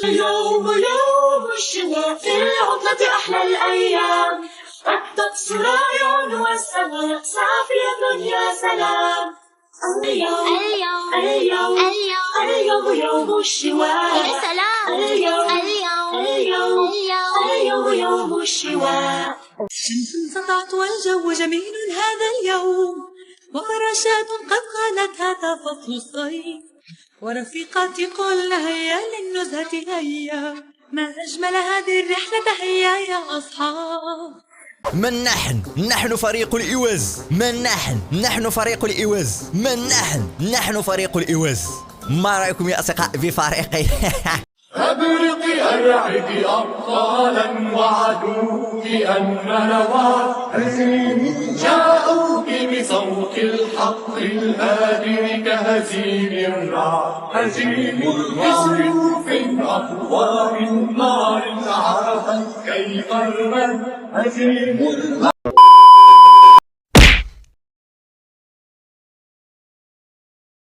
يوم الشواء في العطلة أحلى الأيام، غطت سرايا والسماء صافية يا سلام. اليوم اليوم اليوم يوم الشواء، يا سلام. اليوم يوم الشواء. شمس سطعت والجو جميل هذا اليوم، وفراشات قد غالت هذا فصل الصيف، ورفيقاتي قلن هيا للنزهة هيا، ما أجمل هذه الرحلة هيا يا أصحاب. من نحن فريق الإوز. نحن فريق الإوز. نحن فريق الإوز. ما رأيكم يا أصدقاء بفريقي؟ أبرقي أرعدي أبطالا وعدوا بأننا هزيم، جاءوا بصوت الحق الآدم كهزيم الرعد، هزيم الرعد في أبواب النار عرفت كيف المن، هزيم